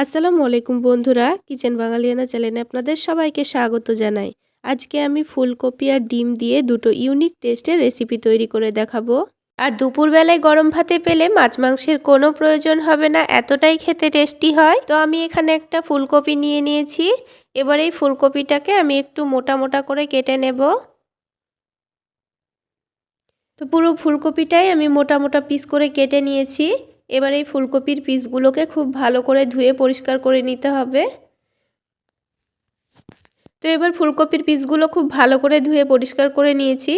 আসসালামু আলাইকুম বন্ধুরা, কিচেন বাঙালিয়ানা চ্যানেলে আপনাদের সবাইকে স্বাগত জানাই। আজকে আমি ফুলকপি আর ডিম দিয়ে দুটো ইউনিক টেস্টের রেসিপি তৈরি করে দেখাবো। আর দুপুরবেলায় গরম ভাতে পেলে মাছ মাংসের কোনো প্রয়োজন হবে না, এতটাই খেতে টেস্টি হয়। তো আমি এখানে একটা ফুলকপি নিয়ে নিয়েছি। এবার এই ফুলকপিটাকে আমি একটু মোটা মোটা করে কেটে নেব। তো পুরো ফুলকপিটাই আমি মোটা মোটা পিস করে কেটে নিয়েছি। এবার এই ফুলকপির পিসগুলোকে খুব ভালো করে ধুয়ে পরিষ্কার করে নিতে হবে। তো এবার ফুলকপির পিসগুলো খুব ভালো করে ধুয়ে পরিষ্কার করে নিয়েছি।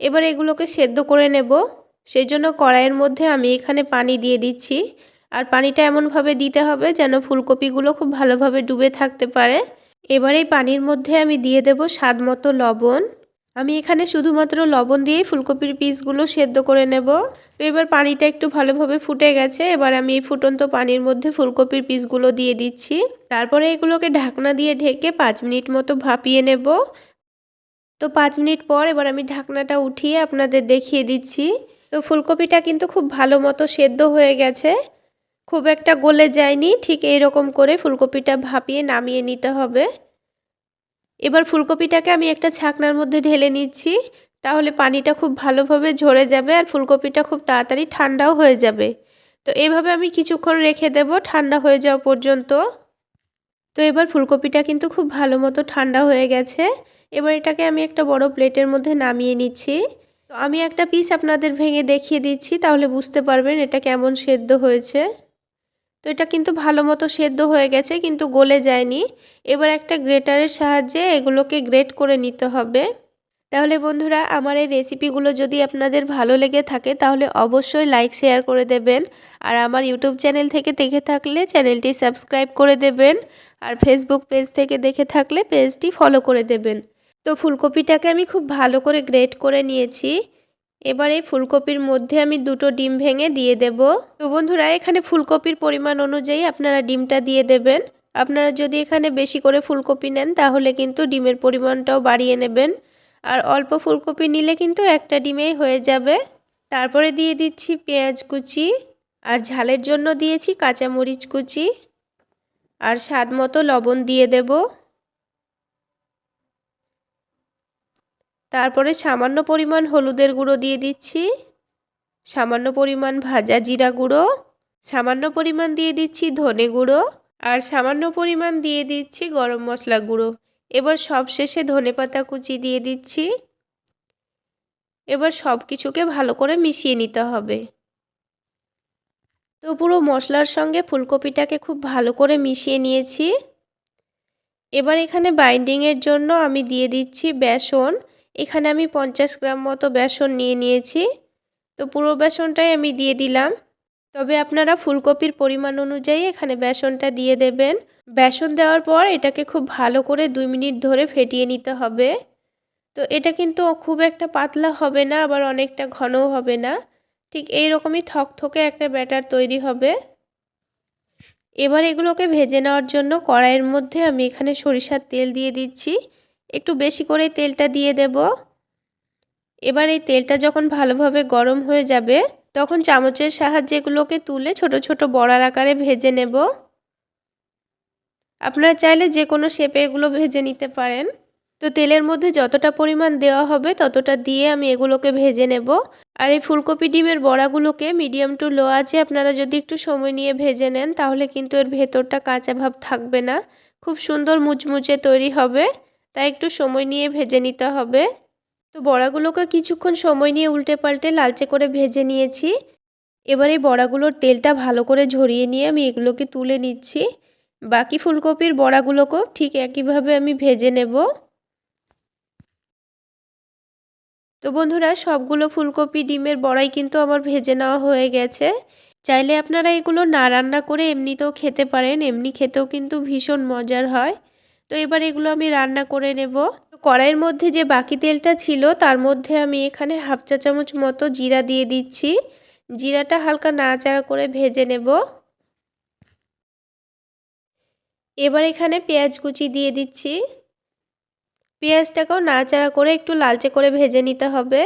এবার এগুলোকে সেদ্ধ করে নেব। সেই জন্য কড়াইয়ের মধ্যে আমি এখানে পানি দিয়ে দিচ্ছি। আর পানিটা এমনভাবে দিতে হবে যেন ফুলকপিগুলো খুব ভালোভাবে ডুবে থাকতে পারে। এবার এই পানির মধ্যে আমি দিয়ে দেব স্বাদ মতো লবণ। আমি এখানে শুধুমাত্র লবণ দিয়েই ফুলকপির পিসগুলো সেদ্ধ করে নেব। তো এবার পানিটা একটু ভালোভাবে ফুটে গেছে। এবার আমি এই ফুটন্ত পানির মধ্যে ফুলকপির পিসগুলো দিয়ে দিচ্ছি। তারপরে এগুলোকে ঢাকনা দিয়ে ঢেকে 5 মিনিট মতো ভাপিয়ে নেব। তো 5 মিনিট পর এবার আমি ঢাকনাটা উঠিয়ে আপনাদের দেখিয়ে দিচ্ছি। তো ফুলকপিটা কিন্তু খুব ভালো মতো সেদ্ধ হয়ে গেছে, খুব একটা গলে যায়নি। ঠিক এইরকম করে ফুলকপিটা ভাপিয়ে নামিয়ে নিতে হবে। এবার ফুলকপিটাকে আমি একটা ছাকনার মধ্যে ঢেলে নিচ্ছি, তাহলে পানিটা খুব ভালোভাবে ঝরে যাবে আর ফুলকপিটা খুব তাড়াতাড়ি ঠান্ডাও হয়ে যাবে। তো এইভাবে আমি কিছুক্ষণ রেখে দেব ঠান্ডা হয়ে যাওয়া পর্যন্ত। তো এবার ফুলকপিটা কিন্তু খুব ভালো মতো ঠান্ডা হয়ে গেছে। এবার এটাকে আমি একটা বড় প্লেটের মধ্যে নামিয়ে নিচ্ছি। তো আমি একটা পিস আপনাদের ভেঙে দেখিয়ে দিচ্ছি, তাহলে বুঝতে পারবেন এটা কেমন সেদ্ধ হয়েছে। তো এটা কিন্তু ভালো মতো সেদ্ধ হয়ে গেছে, কিন্তু গলে যায়নি। এবার একটা গ্রেটারের সাহায্যে এগুলোকে গ্রেট করে নিতে হবে। তাহলে বন্ধুরা, আমার এই রেসিপিগুলো যদি আপনাদের ভালো লেগে থাকে তাহলে অবশ্যই লাইক শেয়ার করে দেবেন। আর আমার ইউটিউব চ্যানেল থেকে দেখে থাকলে চ্যানেলটি সাবস্ক্রাইব করে দেবেন। আর ফেসবুক পেজ থেকে দেখে থাকলে পেজটি ফলো করে দেবেন। তো ফুলকপিটাকে আমি খুব ভালো করে গ্রেট করে নিয়েছি। এবার এই ফুলকপির মধ্যে আমি দুটো ডিম ভেঙে দিয়ে দেব। তো বন্ধুরা, এখানে ফুলকপির পরিমাণ অনুযায়ী আপনারা ডিমটা দিয়ে দেবেন। আপনারা যদি এখানে বেশি করে ফুলকপি নেন তাহলে কিন্তু ডিমের পরিমাণটাও বাড়িয়ে নেবেন। আর অল্প ফুলকপি নিলে কিন্তু একটা ডিমেই হয়ে যাবে। তারপরে দিয়ে দিচ্ছি পেঁয়াজ কুচি, আর ঝালের জন্য দিয়েছি কাঁচামরিচ কুচি, আর স্বাদ মতো লবণ দিয়ে দেব। তারপরে সামান্য পরিমাণ হলুদের গুঁড়ো দিয়ে দিচ্ছি, সামান্য পরিমাণ ভাজা জিরা গুঁড়ো, সামান্য পরিমাণ দিয়ে দিচ্ছি ধনে গুঁড়ো, আর সামান্য পরিমাণ দিয়ে দিচ্ছি গরম মশলা গুঁড়ো। এবার সবশেষে ধনেপাতা কুচি দিয়ে দিচ্ছি। এবার সব কিছুকে ভালো করে মিশিয়ে নিতে হবে। তো পুরো মশলার সঙ্গে ফুলকপিটাকে খুব ভালো করে মিশিয়ে নিয়েছি। এবার এখানে বাইন্ডিংয়ের জন্য আমি দিয়ে দিচ্ছি বেসন। এখানে আমি 50 গ্রাম মতো বেসন নিয়ে নিয়েছি। তো পুরো বেসনটাই আমি দিয়ে দিলাম। তবে আপনারা ফুলকপির পরিমাণ অনুযায়ী এখানে বেসনটা দিয়ে দেবেন। বেসন দেওয়ার পর এটাকে খুব ভালো করে 2 মিনিট ধরে ফেটিয়ে নিতে হবে। তো এটা কিন্তু খুব একটা পাতলা হবে না, আবার অনেকটা ঘনও হবে না। ঠিক এই রকমই থকথকে একটা ব্যাটার তৈরি হবে। এবার এগুলোকে ভেজে নেওয়ার জন্য কড়াইয়ের মধ্যে আমি এখানে সরিষার তেল দিয়ে দিচ্ছি। একটু বেশি করে তেলটা দিয়ে দেব। এবার এই তেলটা যখন ভালোভাবে গরম হয়ে যাবে তখন চামচের সাহায্যে এগুলোকে তুলে ছোট ছোট বড়ার আকারে ভেজে নেব। আপনারা চাইলে যে কোনো শেপে এগুলো ভেজে নিতে পারেন। তো তেলের মধ্যে যতটা পরিমাণ দেওয়া হবে ততটা দিয়ে আমি এগুলোকে ভেজে নেব। আর এই ফুলকপি ডিমের বড়াগুলোকে মিডিয়াম টু লো আঁচে আপনারা যদি একটু সময় নিয়ে ভেজে নেন তাহলে কিন্তু এর ভেতরটা কাঁচা ভাব থাকবে না, খুব সুন্দর মুচমুচে তৈরি হবে। তাই একটু সময় নিয়ে ভেজে নিতে হবে। তো বড়াগুলোকে কিছুক্ষণ সময় নিয়ে উল্টে পাল্টে লালচে করে ভেজে নিয়েছি। এবার এই বড়াগুলোর তেলটা ভালো করে ঝরিয়ে নিয়ে আমি এগুলোকে তুলে নিচ্ছি। বাকি ফুলকপির বড়াগুলোকেও ঠিক একইভাবে আমি ভেজে নেব। তো বন্ধুরা, সবগুলো ফুলকপি ডিমের বড়াই কিন্তু আমার ভেজে নেওয়া হয়ে গেছে। চাইলে আপনারা এগুলো না রান্না করে এমনিতেও খেতে পারেন, এমনি খেতেও কিন্তু ভীষণ মজার হয়। তো এবার এগুলো আমি রান্না করে নেব। তো কড়াইয়ের মধ্যে যে বাকি তেলটা ছিল তার মধ্যে আমি এখানে হাফ চা চামচ মতো জিরা দিয়ে দিচ্ছি। জিরাটা হালকা নাড়াচাড়া করে ভেজে নেব। এবার এখানে পেঁয়াজ কুচি দিয়ে দিচ্ছি। পেঁয়াজটাকেও নাড়াচাড়া করে একটু লালচে করে ভেজে নিতে হবে।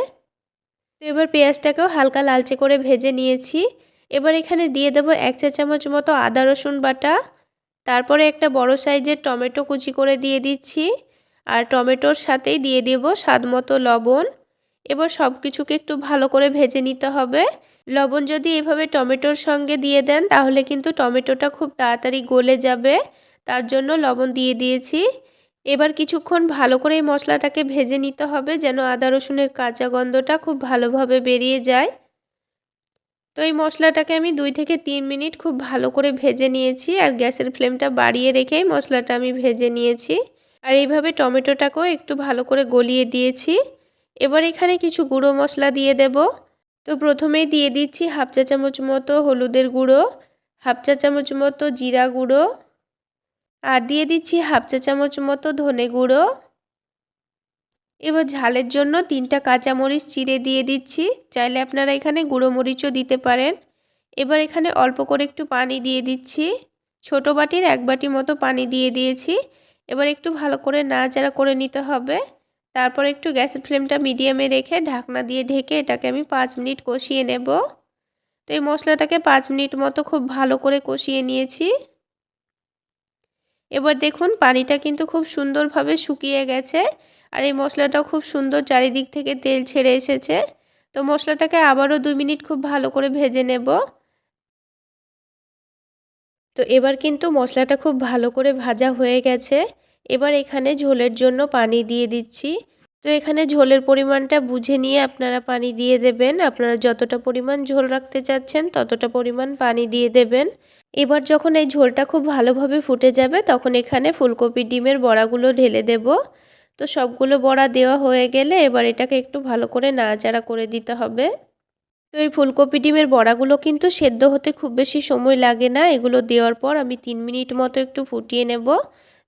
তো এবার পেঁয়াজটাকেও হালকা লালচে করে ভেজে নিয়েছি। এবার এখানে দিয়ে দেব 1 চা চামচ মতো আদা রসুন বাটা, তারপরে একটা বড় সাইজের টমেটো কুচি করে দিয়ে দিচ্ছি। আর টমেটোর সাথেই দিয়ে দেব স্বাদমতো লবণ। এবার সব কিছুকে একটু ভালো করে ভেজে নিতে হবে। লবণ যদি এভাবে টমেটোর সঙ্গে দিয়ে দেন তাহলে কিন্তু টমেটোটা খুব তাড়াতাড়ি গলে যাবে, তার জন্য লবণ দিয়ে দিয়েছি। এবার কিছুক্ষণ ভালো করে এই মশলাটাকে ভেজে নিতে হবে যেন আদা রসুনের কাঁচা গন্ধটা খুব ভালোভাবে বেরিয়ে যায়। তো এই মশলাটাকে আমি 2 থেকে 3 মিনিট খুব ভালো করে ভেজে নিয়েছি আর গ্যাসের ফ্লেমটা বাড়িয়ে রেখেই মশলাটা আমি ভেজে নিয়েছি। আর এইভাবে টমেটোটাকেও একটু ভালো করে গলিয়ে দিয়েছি। এবার এখানে কিছু গুঁড়ো মশলা দিয়ে দেব। তো প্রথমেই দিয়ে দিচ্ছি হাফ চা চামচ মতো হলুদের গুঁড়ো, হাফ চা চামচ মতো জিরা গুঁড়ো, আর দিয়ে দিচ্ছি হাফ চা চামচ মতো ধনে গুঁড়ো। এবার ঝালের জন্য 3টা কাঁচামরিচ চিড়ে দিয়ে দিচ্ছি, চাইলে আপনারা এখানে গুঁড়ো মরিচও দিতে পারেন। এবার এখানে অল্প করে একটু পানি দিয়ে দিচ্ছি, ছোটো বাটির 1 বাটি মতো পানি দিয়ে দিয়েছি। এবার একটু ভালো করে নাড়াচাড়া করে নিতে হবে। তারপর একটু গ্যাসের ফ্লেমটা মিডিয়ামে রেখে ঢাকনা দিয়ে ঢেকে এটাকে আমি 5 মিনিট কষিয়ে নেব। তো এই মশলাটাকে 5 মিনিট মতো খুব ভালো করে কষিয়ে নিয়েছি। এবার দেখুন পানিটা কিন্তু খুব সুন্দরভাবে শুকিয়ে গেছে আর এই মশলাটাও খুব সুন্দর চারিদিক থেকে তেল ছেড়ে এসেছে। তো মশলাটাকে আবারও 2 মিনিট খুব ভালো করে ভেজে নেব। তো এবার কিন্তু মশলাটা খুব ভালো করে ভাজা হয়ে গেছে। এবার এখানে ঝোলের জন্য পানি দিয়ে দিচ্ছি। তো এখানে ঝোলের পরিমাণটা বুঝে নিয়ে আপনারা পানি দিয়ে দেবেন। আপনারা যতটা পরিমাণ ঝোল রাখতে চাচ্ছেন ততটা পরিমাণ পানি দিয়ে দেবেন। এবার যখন এই ঝোলটা খুব ভালোভাবে ফুটে যাবে তখন এখানে ফুলকপি ডিমের বড়াগুলো ঢেলে দেব। তো সবগুলো বড়া দেওয়া হয়ে গেলে এবার এটাকে একটু ভালো করে নাড়াচাড়া করে দিতে হবে। তো এই ফুলকপি ডিমের বড়াগুলো কিন্তু সেদ্ধ হতে খুব বেশি সময় লাগে না। এগুলো দেওয়ার পর আমি 3 মিনিট মতো একটু ফুটিয়ে নেব,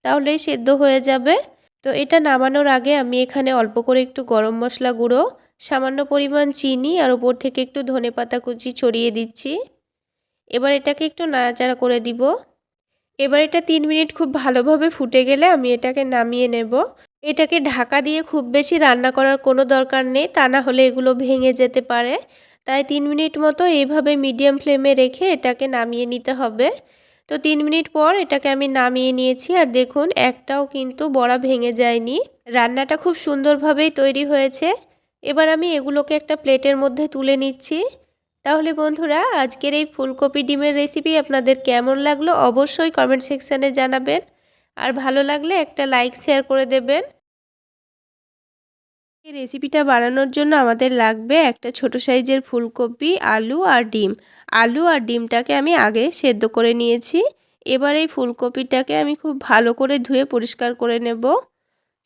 তাহলেই সেদ্ধ হয়ে যাবে। তো এটা নামানোর আগে আমি এখানে অল্প করে একটু গরম মশলা গুঁড়ো, সামান্য পরিমাণ চিনি আর উপর থেকে একটু ধনেপাতা কুচি ছড়িয়ে দিচ্ছি। এবার এটাকে একটু নাড়াচাড়া করে দিব। এবার এটা 3 মিনিট খুব ভালোভাবে ফুটে গেলে আমি এটাকে নামিয়ে নেব। এটাকে ঢাকা দিয়ে খুব বেশি রান্না করার কোনো দরকার নেই, তা না হলে এগুলো ভেঙে যেতে পারে। তাই 3 মিনিট মতো এইভাবে মিডিয়াম ফ্লেমে রেখে এটাকে নামিয়ে নিতে হবে। তো 3 মিনিট পর এটাকে আমি নামিয়ে নিয়েছি আর দেখুন একটাও কিন্তু বড়া ভেঙে যায়নি। রান্নাটা খুব সুন্দরভাবেই তৈরি হয়েছে। এবার আমি এগুলোকে একটা প্লেটের মধ্যে তুলে নিচ্ছি। তাহলে বন্ধুরা আজকের এই ফুলকপি ডিমের রেসিপি আপনাদের কেমন লাগলো অবশ্যই কমেন্ট সেকশানে জানাবেন। আর ভালো লাগলে একটা লাইক শেয়ার করে দেবেন। এই রেসিপিটা বানানোর জন্য আমাদের লাগবে একটা ছোট সাইজের ফুলকপি, আলু আর ডিম। আলু আর ডিমটাকে আমি আগে সেদ্ধ করে নিয়েছি। এবার এই ফুলকপিটাকে আমি খুব ভালো করে ধুয়ে পরিষ্কার করে নেব।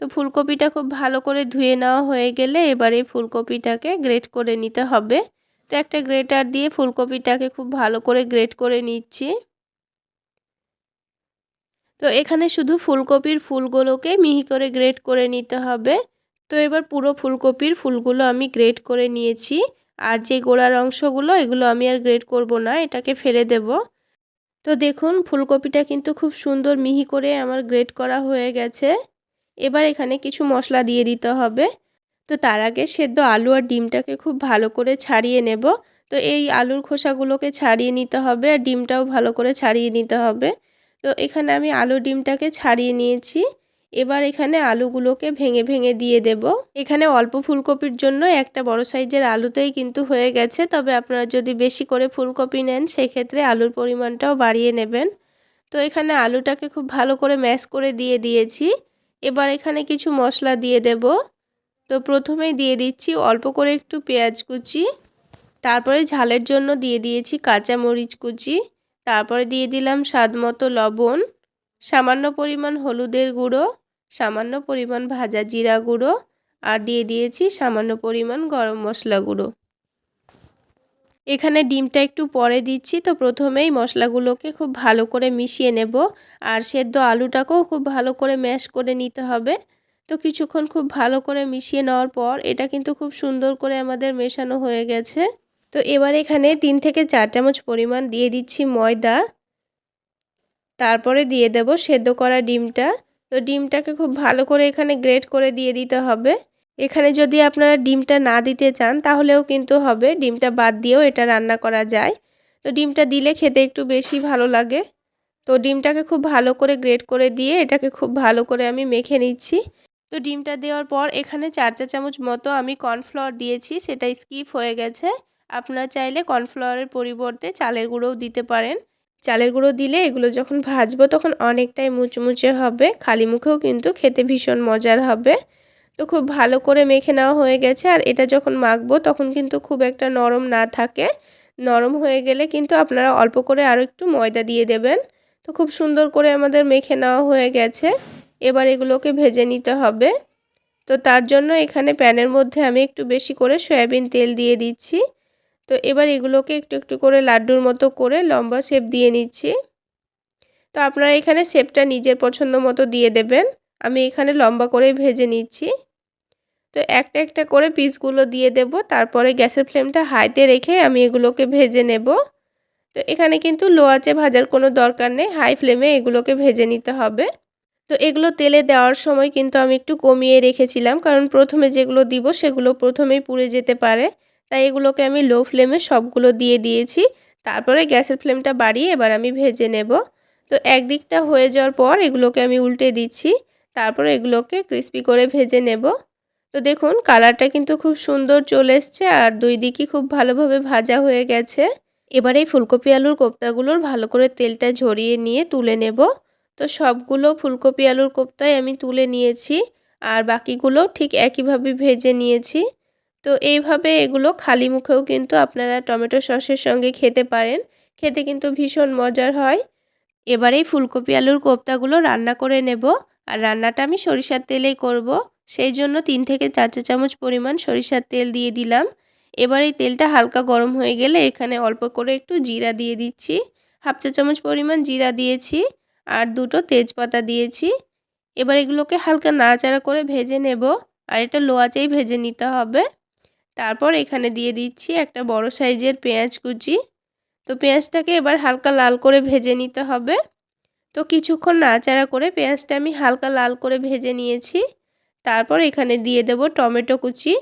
তো ফুলকপিটা খুব ভালো করে ধুয়ে নেওয়া হয়ে গেলে এবার এই ফুলকপিটাকে গ্রেট করে নিতে হবে। তো একটা গ্রেটার দিয়ে ফুলকপিটাকে খুব ভালো করে গ্রেট করে নিচ্ছি। তো এখানে শুধু ফুলকপির ফুলগুলোকে মিহি করে গ্রেট করে নিতে হবে। তো এবার পুরো ফুলকপির ফুলগুলো আমি গ্রেট করে নিয়েছি। আর যে গোড়ার অংশগুলো এগুলো আমি আর গ্রেট করব না, এটাকে ফেলে দেব। তো দেখুন ফুলকপিটা কিন্তু খুব সুন্দর মিহি করে আমার গ্রেট করা হয়ে গেছে। এবার এখানে কিছু মশলা দিয়ে দিতে হবে। তো তার আগে সেদ্ধ আলু আর ডিমটাকে খুব ভালো করে ছাড়িয়ে নেব। তো এই আলুর খোসাগুলোকে ছাড়িয়ে নিতে হবে আর ডিমটাও ভালো করে ছাড়িয়ে নিতে হবে। তো এখানে আমি আলু ডিমটাকে ছাড়িয়ে নিয়েছি। এবার এখানে আলুগুলোকে ভেঙে ভেঙে দিয়ে দেব। এখানে অল্প ফুলকপির জন্য একটা বড় সাইজের আলুতেই কিন্তু হয়ে গেছে, তবে আপনারা যদি বেশি করে ফুলকপি নেন সেক্ষেত্রে আলুর পরিমাণটাও বাড়িয়ে নেবেন। তো এখানে আলুটাকে খুব ভালো করে ম্যাশ করে দিয়ে দিয়েছি। এবার এখানে কিছু মশলা দিয়ে দেব। তো প্রথমেই দিয়ে দিচ্ছি অল্প করে একটু পেঁয়াজ কুচি, তারপরে ঝালের জন্য দিয়ে দিয়েছি কাঁচা মরিচ কুচি, তারপরে দিয়ে দিলাম স্বাদমতো লবণ, সামান্য পরিমাণ হলুদের গুঁড়ো, সামান্য পরিমাণ ভাজা জিরা গুঁড়ো আর দিয়ে দিয়েছি সামান্য পরিমাণ গরম মশলা গুঁড়ো। এখানে ডিমটা একটু পরে দিচ্ছি। তো প্রথমেই মশলাগুলোকে খুব ভালো করে মিশিয়ে নেব আর সেদ্ধ আলুটাকেও খুব ভালো করে ম্যাশ করে নিতে হবে। তো কিছুক্ষণ খুব ভালো করে মিশিয়ে নেওয়ার পর এটা কিন্তু খুব সুন্দর করে আমাদের মেশানো হয়ে গেছে। তো এবার এখানে 3 থেকে 4 চামচ পরিমাণ দিয়ে দিচ্ছি ময়দা, তারপরে দিয়ে দেব সেদ্ধ করা ডিমটা। তো ডিমটাকে খুব ভালো করে এখানে গ্রেট করে দিয়ে দিতে হবে। এখানে যদি আপনারা ডিমটা না দিতে চান তাহলেও কিন্তু হবে, ডিমটা বাদ দিয়েও এটা রান্না করা যায়। তো ডিমটা দিলে খেতে একটু বেশি ভালো লাগে। তো তো ডিমটাকে খুব ভালো করে গ্রেট করে দিয়ে এটাকে খুব ভালো করে আমি মেখে নিচ্ছি। তো ডিমটা দেওয়ার পর এখানে 4 চা চামচ মতো আমি কর্নফ্লাওয়ার দিয়েছি, সেটা স্কিপ হয়ে গেছে। আপনারা চাইলে কর্নফ্লাওয়ারের পরিবর্তে চালের গুঁড়োও দিতে পারেন। চালের গুঁড়ো দিলে এগুলো যখন ভাজবো তখন অনেকটাই মুচমুচে হবে, খালি মুখেও কিন্তু খেতে ভীষণ মজার হবে। তো খুব ভালো করে মেখে নেওয়া হয়ে গেছে। আর এটা যখন মাখবো তখন কিন্তু খুব একটা নরম না থাকে, নরম হয়ে গেলে কিন্তু আপনারা অল্প করে আরও একটু ময়দা দিয়ে দেবেন। তো খুব সুন্দর করে আমাদের মেখে নেওয়া হয়ে গেছে। এবার এগুলোকে ভেজে নিতে হবে। তো তার জন্য এখানে প্যানের মধ্যে আমি একটু বেশি করে সয়াবিন তেল দিয়ে দিচ্ছি। তো এবার এগুলোকে একটু একটু করে লাড্ডুর মতো করে লম্বা শেপ দিয়ে নিচ্ছি। তো আপনারা এখানে শেপটা নিজের পছন্দ মতো দিয়ে দেবেন। আমি এখানে লম্বা করেই ভেজে নিচ্ছি। তো একটা একটা করে পিসগুলো দিয়ে দেব, তারপরে গ্যাসের ফ্লেমটা হাইতে রেখে আমি এগুলোকে ভেজে নেব। তো এখানে কিন্তু লো আঁচে ভাজার কোনো দরকার নেই, হাই ফ্লেমে এগুলোকে ভেজে নিতে হবে। তো এগুলো তেলে দেওয়ার সময় কিন্তু আমি একটু কমিয়ে রেখেছিলাম, কারণ প্রথমে যেগুলো দিব সেগুলো প্রথমেই পুড়ে যেতে পারে। তাই এগুলোকে আমি লো ফ্লেমে সবগুলো দিয়ে দিয়েছি। তারপরে গ্যাসের ফ্লেমটা বাড়িয়ে এবার আমি ভেজে নেব। তো একদিকটা হয়ে যাওয়ার পর এগুলোকে আমি উল্টে দিচ্ছি। তারপরে এগুলোকে ক্রিস্পি করে ভেজে নেব। তো দেখুন কালারটা কিন্তু খুব সুন্দর চলে এসছে আর দুই দিকই খুব ভালোভাবে ভাজা হয়ে গেছে। এবার এই ফুলকপি আলুর কোপ্তাগুলোর ভালো করে তেলটা ঝরিয়ে নিয়ে তুলে নেব। তো সবগুলো ফুলকপি আলুর কোপ্তাই আমি তুলে নিয়েছি আর বাকিগুলো ঠিক একইভাবে ভেজে নিয়েছি। তো এইভাবে এগুলো খালি মুখেও কিন্তু আপনারা টমেটো সসের সঙ্গে খেতে পারেন, খেতে কিন্তু ভীষণ মজার হয়। এবার এই ফুলকপি আলুর কোপ্তাগুলো রান্না করে নেব। আর রান্নাটা আমি সরিষার তেলেই করব, সেই জন্য 3 থেকে 4 চা চামচ পরিমাণ সরিষার তেল দিয়ে দিলাম। এবার এই তেলটা হালকা গরম হয়ে গেলে এখানে অল্প করে একটু জিরা দিয়ে দিচ্ছি, হাফ চা চামচ পরিমাণ জিরা দিয়েছি আর 2টো তেজপাতা দিয়েছি। এবার এগুলোকে হালকা নাড়াচাড়া করে ভেজে নেব আর এটা লো আঁচেই ভেজে নিতে হবে। তারপর এখানে দিয়ে দিচ্ছি একটা বড় সাইজের পেঁয়াজ কুচি। তো পেঁয়াজটাকে এবার হালকা লাল করে ভেজে নিতে হবে। তো কিছুক্ষণ নাড়াচাড়া করে পেঁয়াজটা আমি হালকা লাল করে ভেজে নিয়েছি। তারপর এখানে দিয়ে দেব টমেটো কুচি।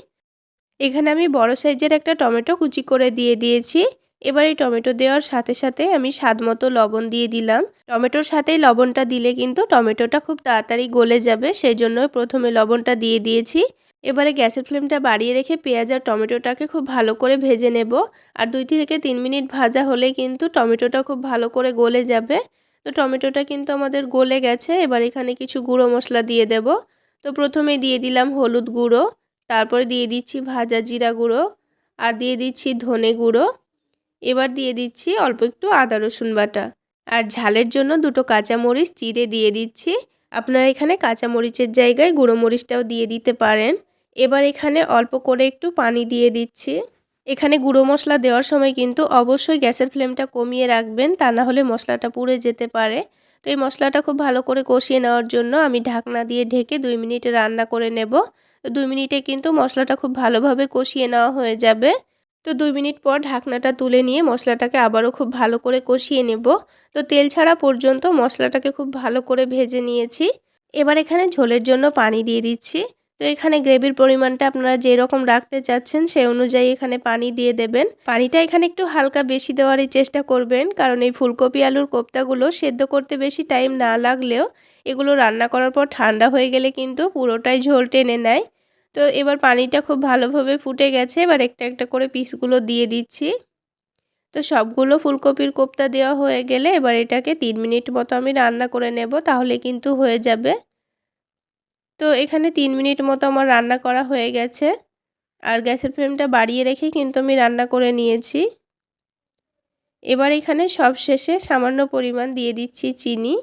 এখানে আমি বড় সাইজের একটা টমেটো কুচি করে দিয়ে দিয়েছি। এবার এই টমেটো দেওয়ার সাথে সাথে আমি স্বাদমতো লবণ দিয়ে দিলাম। টমেটোর সাথেই লবণটা দিলে কিন্তু টমেটোটা খুব তাড়াতাড়ি গলে যাবে, সেই জন্য প্রথমে লবণটা দিয়ে দিয়েছি। এবারে গ্যাসের ফ্লেমটা বাড়িয়ে রেখে পেঁয়াজ আর টমেটোটাকে খুব ভালো করে ভেজে নেব। আর 2 থেকে 3 মিনিট ভাজা হলে কিন্তু টমেটোটা খুব ভালো করে গলে যাবে। তো টমেটোটা কিন্তু আমাদের গলে গেছে। এবার এখানে কিছু গুঁড়ো মশলা দিয়ে দেব। তো প্রথমে দিয়ে দিলাম হলুদ গুঁড়ো, তারপরে দিয়ে দিচ্ছি ভাজা জিরা গুঁড়ো আর দিয়ে দিচ্ছি ধনে গুঁড়ো। এবার দিয়ে দিচ্ছি অল্প একটু আদা রসুন বাটা আর ঝালের জন্য 2টো কাঁচামরিচ চিড়ে দিয়ে দিচ্ছি। আপনারা এখানে কাঁচামরিচের জায়গায় গুঁড়ো মরিচটাও দিয়ে দিতে পারেন। এবার এখানে অল্প করে একটু পানি দিয়ে দিচ্ছি। এখানে গুঁড়ো মশলা দেওয়ার সময় কিন্তু অবশ্যই গ্যাসের ফ্লেমটা কমিয়ে রাখবেন, তা না হলে মশলাটা পুড়ে যেতে পারে। তো এই মশলাটা খুব ভালো করে কষিয়ে নেওয়ার জন্য আমি ঢাকনা দিয়ে ঢেকে 2 মিনিট রান্না করে নেব। তো 2 মিনিটে কিন্তু মশলাটা খুব ভালোভাবে কষিয়ে নেওয়া হয়ে যাবে। তো 2 মিনিট পর ঢাকনাটা তুলে নিয়ে মশলাটাকে আবারও খুব ভালো করে কষিয়ে নেব। তো তেল ছাড়া পর্যন্ত মশলাটাকে খুব ভালো করে ভেজে নিয়েছি। এবার এখানে ঝোলের জন্য পানি দিয়ে দিচ্ছি। তো এখানে গ্রেভির পরিমাণটা আপনারা যেরকম রাখতে চাচ্ছেন সেই অনুযায়ী এখানে পানি দিয়ে দেবেন। পানিটা এখানে একটু হালকা বেশি দেওয়ারই চেষ্টা করবেন, কারণ এই ফুলকপি আলুর কোপ্তাগুলো সেদ্ধ করতে বেশি টাইম না লাগলেও এগুলো রান্না করার পর ঠান্ডা হয়ে গেলে কিন্তু পুরোটাই ঝোল টেনে নেয়। তো এবার পানিটা খুব ভালোভাবে ফুটে গেছে। এবার একটা একটা করে পিসগুলো দিয়ে দিচ্ছি। তো সবগুলো ফুলকপির কোপ্তা দেওয়া হয়ে গেলে এবার এটাকে 3 মিনিট মতো আমি রান্না করে নেব, তাহলে কিন্তু হয়ে যাবে। তো এখানে 3 মিনিট মতো আমার রান্না করা হয়ে গেছে আর গ্যাসের ফ্লেমটা বাড়িয়ে রেখে কিন্তু আমি রান্না করে নিয়েছি। এবার এখানে সবশেষে সামান্য পরিমাণ দিয়ে দিচ্ছি চিনি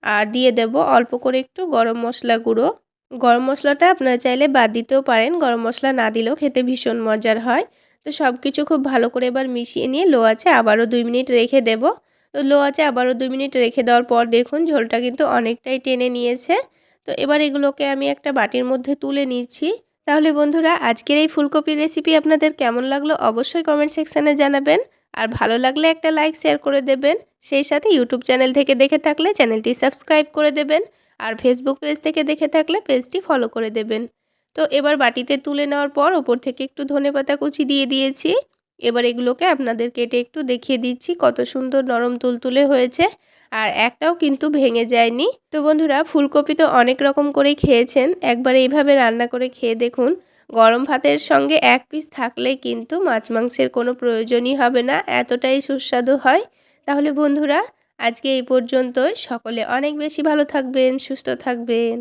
আর দিয়ে দেব অল্প করে একটু গরম মশলা গুঁড়ো। গরম মশলাটা আপনারা চাইলে বাদ দিতেও পারেন, গরম মশলা না দিলেও খেতে ভীষণ মজার হয়। তো সব কিছু খুব ভালো করে এবার মিশিয়ে নিয়ে লো আঁচে আবারও 2 মিনিট রেখে দেব। তো লো আঁচে আবারও 2 মিনিট রেখে দেওয়ার পর দেখুন ঝোলটা কিন্তু অনেকটাই টেনে নিয়েছে। তো এবার এগুলোকে আমি একটা বাটির মধ্যে তুলে নিচ্ছি। তাহলে বন্ধুরা আজকের এই ফুলকপির রেসিপি আপনাদের কেমন লাগলো অবশ্যই কমেন্ট সেকশানে জানাবেন। আর ভালো লাগলে একটা লাইক শেয়ার করে দেবেন। সেই সাথে ইউটিউব চ্যানেল থেকে দেখে থাকলে চ্যানেলটি সাবস্ক্রাইব করে দেবেন আর ফেসবুক পেজ থেকে দেখে থাকলে পেজটি ফলো করে দেবেন। তো এবার বাটিতে তুলে নেওয়ার পর ওপর থেকে একটু ধনেপাতা কুচি দিয়ে দিয়েছি। এবার এগুলোকে আপনাদের কেটে একটু দেখিয়ে দিচ্ছি কত সুন্দর নরম তুলতুলে হয়েছে আর একটাও কিন্তু ভেঙে যায়নি। তো বন্ধুরা, ফুলকপি তো অনেক রকম করেই খেয়েছেন, একবার এইভাবে রান্না করে খেয়ে দেখুন। গরম ভাতের সঙ্গে এক পিস থাকলেই কিন্তু মাছ মাংসের কোনো প্রয়োজনই হবে না, এতটাই সুস্বাদু হয়। তাহলে বন্ধুরা, আজকে এই পর্যন্তই। সকলে অনেক বেশি ভালো থাকবেন, সুস্থ থাকবেন।